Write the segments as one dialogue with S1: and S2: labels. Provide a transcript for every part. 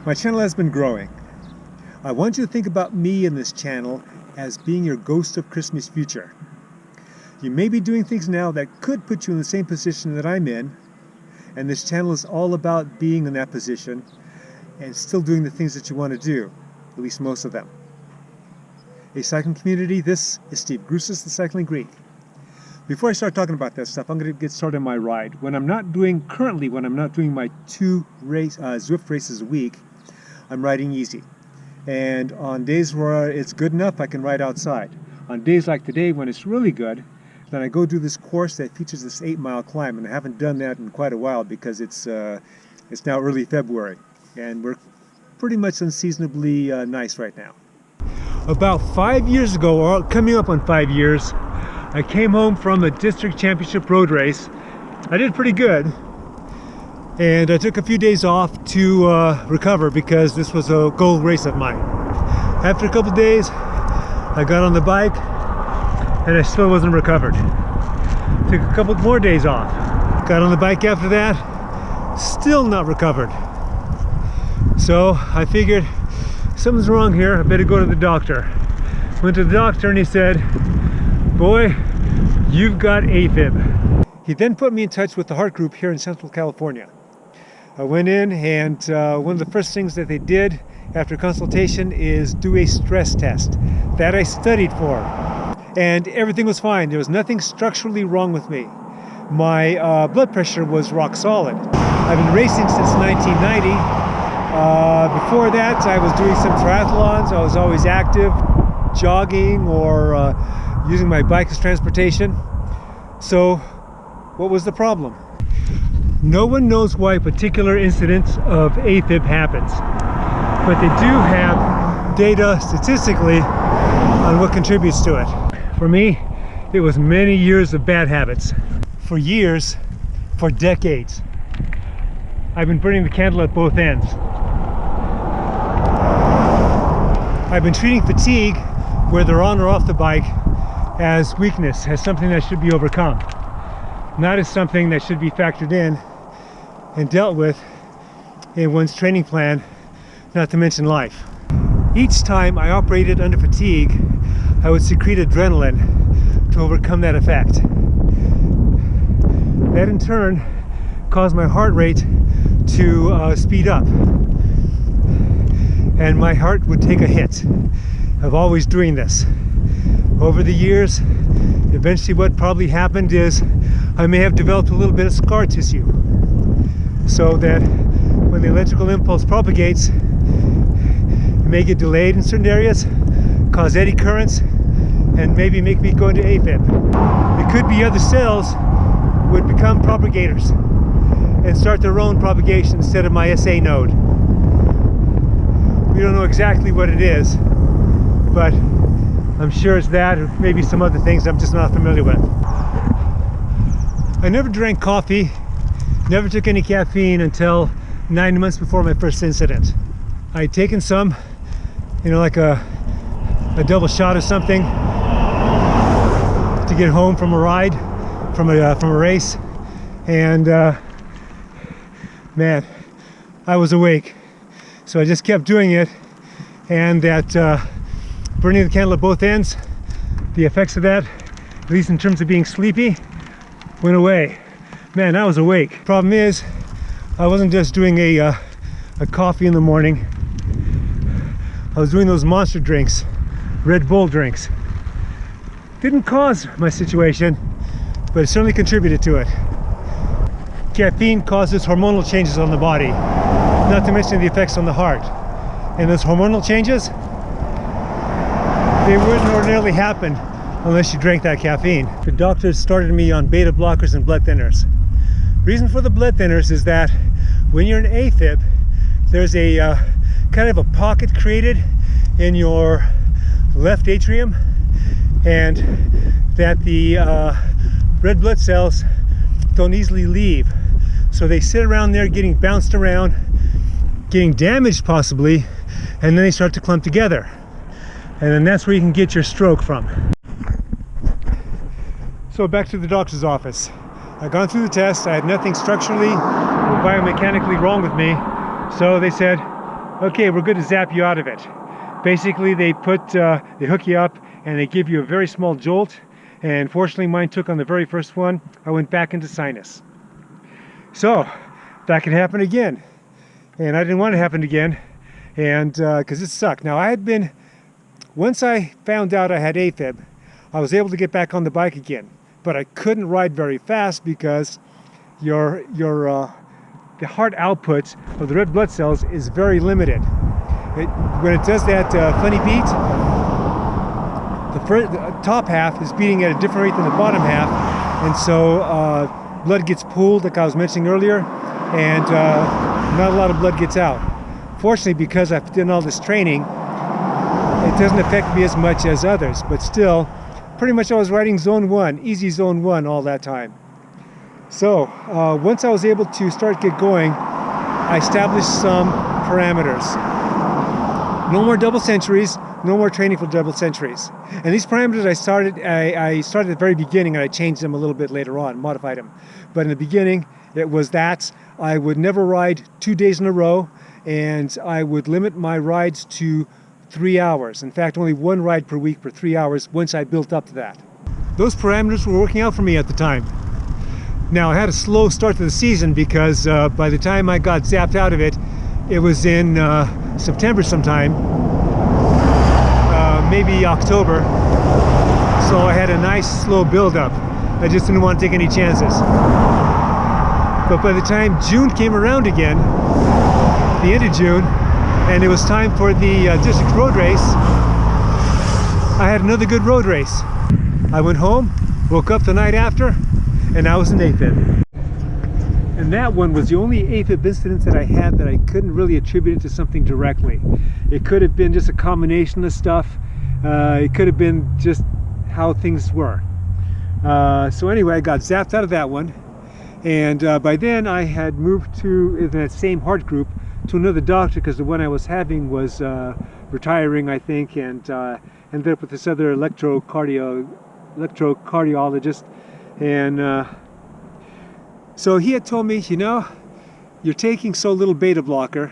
S1: My channel has been growing. I want you to think about me and this channel as being your ghost of Christmas future. You may be doing things now that could put you in the same position that I'm in, and this channel is all about being in that position and still doing the things that you want to do, at least most of them. Hey cycling community, this is Steve Grusis, the Cycling Greek. Before I start talking about that stuff, I'm going to get started on my ride. When I'm not doing my 2 Zwift races a week, I'm riding easy. And on days where it's good enough, I can ride outside. On days like today, when it's really good, then I go do this course that features this 8-mile climb, and I haven't done that in quite a while because it's now early February, and we're pretty much unseasonably nice right now. About 5 years ago, or coming up on 5 years, I came home from a district championship road race. I did pretty good, and I took a few days off to recover because this was a goal race of mine. After a couple days, I got on the bike and I still wasn't recovered. Took a couple more days off. Got on the bike after that, still not recovered. So I figured something's wrong here, I better go to the doctor. Went to the doctor and he said, "Boy, you've got AFib." He then put me in touch with the heart group here in Central California. I went in, and one of the first things that they did after consultation is do a stress test that I studied for, and everything was fine. There was nothing structurally wrong with me. My blood pressure was rock solid. I've been racing since 1990. Before that, I was doing some triathlons. I was always active, jogging or using my bike as transportation. So what was the problem? No one knows why a particular incident of AFib happens, but they do have data statistically on what contributes to it. For me, it was many years of bad habits. For years, for decades, I've been burning the candle at both ends. I've been treating fatigue, whether on or off the bike, as weakness, as something that should be overcome, not as something that should be factored in and dealt with in one's training plan, not to mention life. Each time I operated under fatigue, I would secrete adrenaline to overcome that effect. That in turn caused my heart rate to speed up, and my heart would take a hit of always doing this. Over the years, eventually what probably happened is I may have developed a little bit of scar tissue, so that when the electrical impulse propagates, it may get delayed in certain areas, cause eddy currents, and maybe make me go into AFib. It could be other cells would become propagators and start their own propagation instead of my SA node. We don't know exactly what it is, but I'm sure it's that, or maybe some other things I'm just not familiar with. I never drank coffee, never took any caffeine until 9 months before my first incident. I had taken some, like a double shot or something to get home from a ride, from a race, and man, I was awake. So I just kept doing it, and that burning the candle at both ends, the effects of that, at least in terms of being sleepy, went away. Man, I was awake. Problem is, I wasn't just doing a coffee in the morning. I was doing those monster drinks, Red Bull drinks. Didn't cause my situation, but it certainly contributed to it. Caffeine causes hormonal changes on the body, not to mention the effects on the heart. And those hormonal changes, they wouldn't ordinarily happen unless you drank that caffeine. The doctors started me on beta blockers and blood thinners. Reason for the blood thinners is that when you're in AFib, there's a kind of a pocket created in your left atrium, and that the red blood cells don't easily leave. So they sit around there getting bounced around, getting damaged possibly, and then they start to clump together. And then that's where you can get your stroke from. So back to the doctor's office. I'd gone through the test. I had nothing structurally or biomechanically wrong with me. So they said, Okay, we're good to zap you out of it. Basically, they hook you up and they give you a very small jolt. And fortunately, mine took on the very first one. I went back into sinus. So that could happen again, and I didn't want it to happen again, and because it sucked. Now once I found out I had AFib, I was able to get back on the bike again, but I couldn't ride very fast because the heart output of the red blood cells is very limited. When it does that funny beat, the top half is beating at a different rate than the bottom half, and so blood gets pooled, like I was mentioning earlier, and not a lot of blood gets out. Fortunately, because I've done all this training, it doesn't affect me as much as others, but still, pretty much I was riding zone 1, easy zone 1 all that time. So once I was able to get going, I established some parameters. No more double centuries, no more training for double centuries. And these parameters I started at the very beginning, and I changed them a little bit later on, modified them. But in the beginning, it was that I would never ride 2 days in a row, and I would limit my rides to 3 hours. In fact, only 1 ride per week for 3 hours once I built up to that. Those parameters were working out for me at the time. Now, I had a slow start to the season because by the time I got zapped out of it, it was in September sometime, maybe October. So I had a nice slow build-up. I just didn't want to take any chances. But by the time June came around again, the end of June, and it was time for the district road race, I had another good road race. I went home, woke up the night after, and I was in AFib. And that one was the only AFib incident that I had that I couldn't really attribute it to something directly. It could have been just a combination of stuff. It could have been just how things were. So anyway, I got zapped out of that one. And by then I had moved to that same heart group to another doctor because the one I was having was retiring, I think, and ended up with this other electrocardiologist. And so he had told me, you know, you're taking so little beta blocker,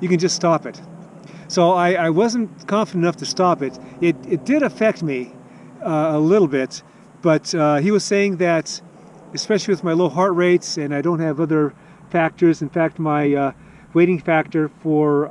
S1: you can just stop it. So I wasn't confident enough to stop it. It did affect me a little bit, but he was saying that, especially with my low heart rates, and I don't have other factors. In fact, my waiting factor for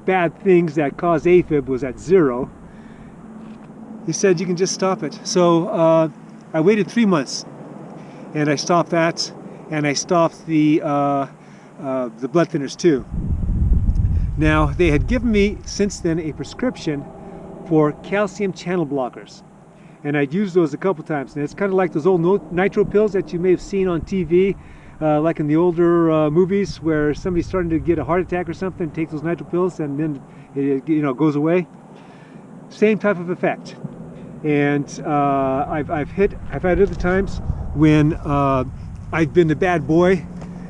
S1: bad things that cause AFib was at 0. He said you can just stop it. So I waited 3 months, and I stopped that, and I stopped the blood thinners too. Now, they had given me since then a prescription for calcium channel blockers, and I'd used those a couple times. And it's kind of like those old nitro pills that you may have seen on TV, like in the older movies where somebody's starting to get a heart attack or something, take those nitro pills, and then it goes away. Same type of effect. And I've had other times when I've been the bad boy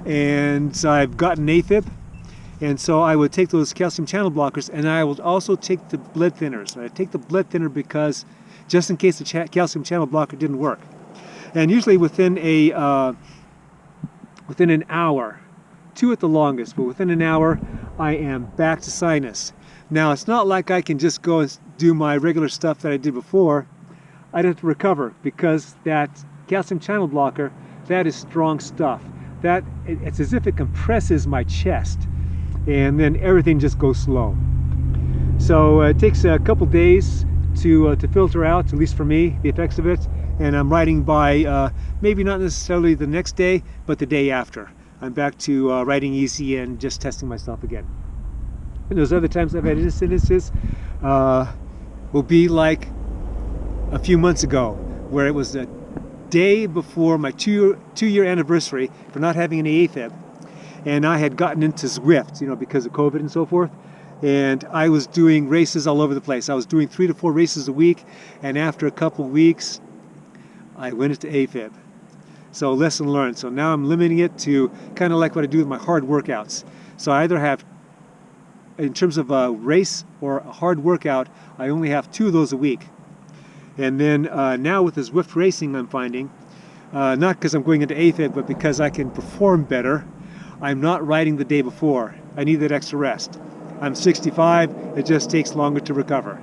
S1: and I've gotten AFib, and so I would take those calcium channel blockers, and I would also take the blood thinners. And I take the blood thinner because just in case the calcium channel blocker didn't work. And usually within an hour, 2 at the longest, but within an hour, I am back to sinus. Now, it's not like I can just go and do my regular stuff that I did before. I'd have to recover because that calcium channel blocker, that is strong stuff. It's as if it compresses my chest, and then everything just goes slow. So it takes a couple days to filter out, at least for me, the effects of it. And I'm riding by maybe not necessarily the next day, but the day after. I'm back to riding easy and just testing myself again. And those other times I've had incidences will be like a few months ago, where it was a day before my two-year anniversary for not having any AFib, and I had gotten into Zwift, because of COVID and so forth, and I was doing races all over the place. I was doing 3 to 4 races a week, and after a couple of weeks, I went into AFib. So lesson learned. So now I'm limiting it to kind of like what I do with my hard workouts. So I either have, in terms of a race or a hard workout, I only have 2 of those a week. And then now with the Zwift racing, I'm finding, not because I'm going into AFib, but because I can perform better, I'm not riding the day before. I need that extra rest. I'm 65, it just takes longer to recover.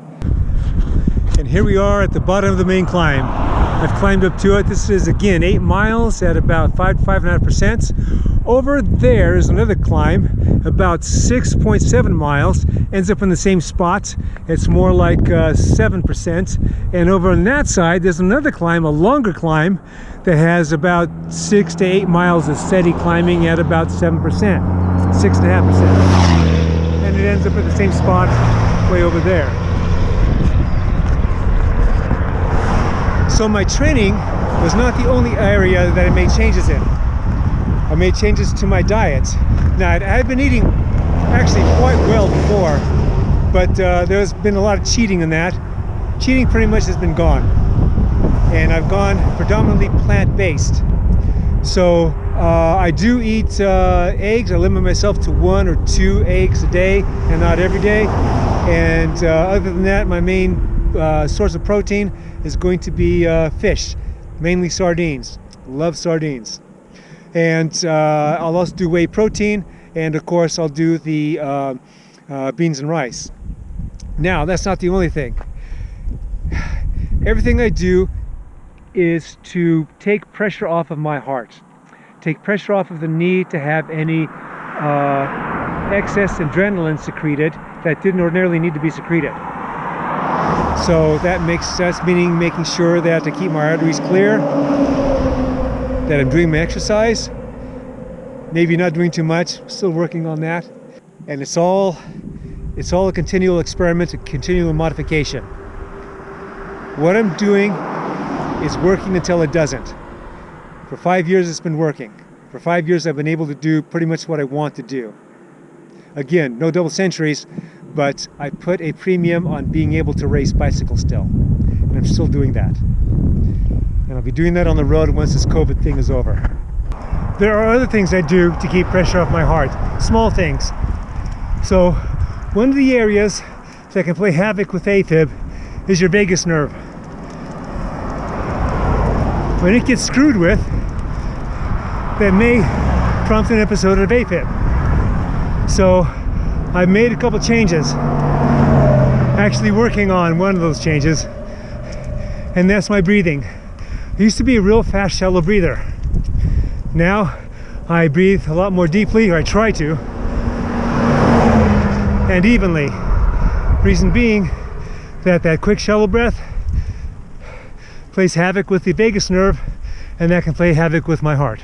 S1: And here we are at the bottom of the main climb. I've climbed up to it. This is again 8 miles at about 5 to 5.5%. Over there is another climb, about 6.7 miles, ends up in the same spot. It's more like 7%. And over on that side, there's another climb, a longer climb, that has about 6 to 8 miles of steady climbing at about 7%, 6.5%. And it ends up at the same spot way over there. So my training was not the only area that I made changes in. I made changes to my diet. Now, I've been eating actually quite well before, but there's been a lot of cheating in that. Cheating pretty much has been gone. And I've gone predominantly plant-based. So I do eat eggs. I limit myself to 1 or 2 eggs a day and not every day. And other than that, my main source of protein is going to be fish, mainly sardines. Love sardines. And I'll also do whey protein, and of course I'll do the beans and rice. Now, that's not the only thing. Everything I do is to take pressure off of my heart, take pressure off of the need to have any excess adrenaline secreted that didn't ordinarily need to be secreted. So that's meaning making sure that I keep my arteries clear, that I'm doing my exercise, maybe not doing too much, still working on that. And it's all a continual experiment, a continual modification. What I'm doing is working until it doesn't. For 5 years it's been working. For 5 years I've been able to do pretty much what I want to do. Again, no double centuries, but I put a premium on being able to race bicycles still. And I'm still doing that. And I'll be doing that on the road once this COVID thing is over. There are other things I do to keep pressure off my heart. Small things. So one of the areas that can play havoc with AFib is your vagus nerve. When it gets screwed with, that may prompt an episode of AFib. So I've made a couple changes, actually working on one of those changes, and that's my breathing. I used to be a real fast, shallow breather. Now I breathe a lot more deeply, or I try to, and evenly. Reason being that quick, shallow breath plays havoc with the vagus nerve, and that can play havoc with my heart.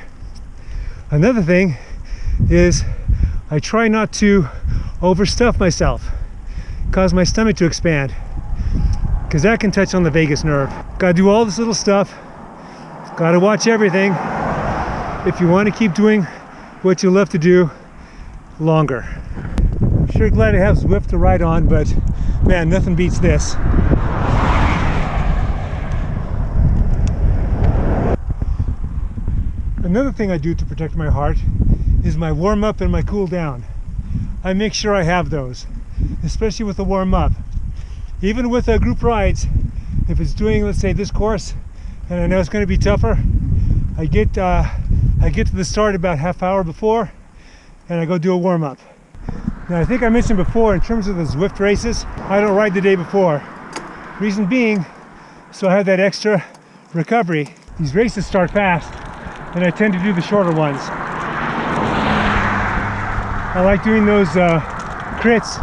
S1: Another thing is I try not to overstuff myself, cause my stomach to expand, because that can touch on the vagus nerve. Gotta do all this little stuff, gotta watch everything if you want to keep doing what you love to do longer. I'm sure glad I have Zwift to ride on, but man, nothing beats this. Another thing I do to protect my heart is my warm-up and my cool-down. I make sure I have those, especially with the warm-up. Even with group rides, if it's doing, let's say, this course, and I know it's going to be tougher, I get to the start about half hour before, and I go do a warm-up. Now, I think I mentioned before, in terms of the Zwift races, I don't ride the day before. Reason being, so I have that extra recovery. These races start fast, and I tend to do the shorter ones. I like doing those crits,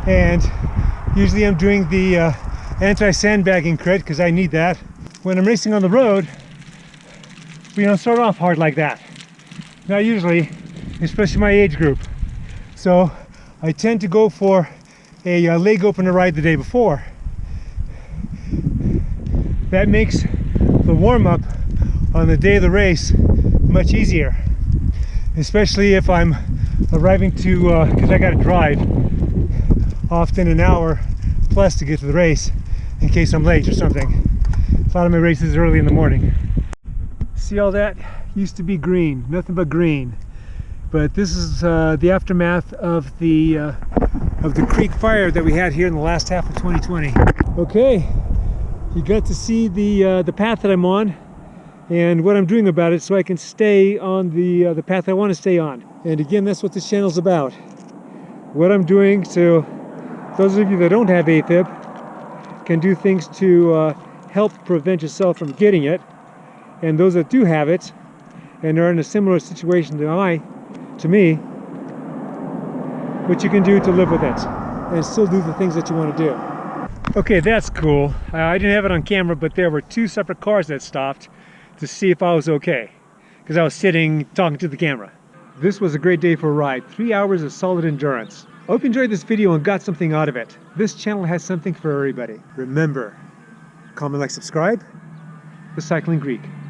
S1: and usually I'm doing the anti-sandbagging crit because I need that. When I'm racing on the road, we don't start off hard like that. Not usually, especially my age group. So I tend to go for a leg opener ride the day before. That makes the warm-up on the day of the race much easier, especially if I'm arriving to, because I got to drive often an hour plus to get to the race in case I'm late or something. A lot of my races early in the morning. See all that? Used to be green, nothing but green. But this is the aftermath of the creek fire that we had here in the last half of 2020. Okay, you got to see the path that I'm on. and what I'm doing about it so I can stay on the path I want to stay on. And again, that's what this channel's about. What I'm doing so those of you that don't have AFib can do things to help prevent yourself from getting it, and those that do have it and are in a similar situation to me, what you can do to live with it and still do the things that you want to do. Okay, that's cool. I didn't have it on camera, but there were 2 separate cars that stopped to see if I was okay, because I was sitting talking to the camera. This was a great day for a ride. 3 hours of solid endurance. I hope you enjoyed this video and got something out of it. This channel has something for everybody. Remember, comment, like, subscribe. The Cycling Greek.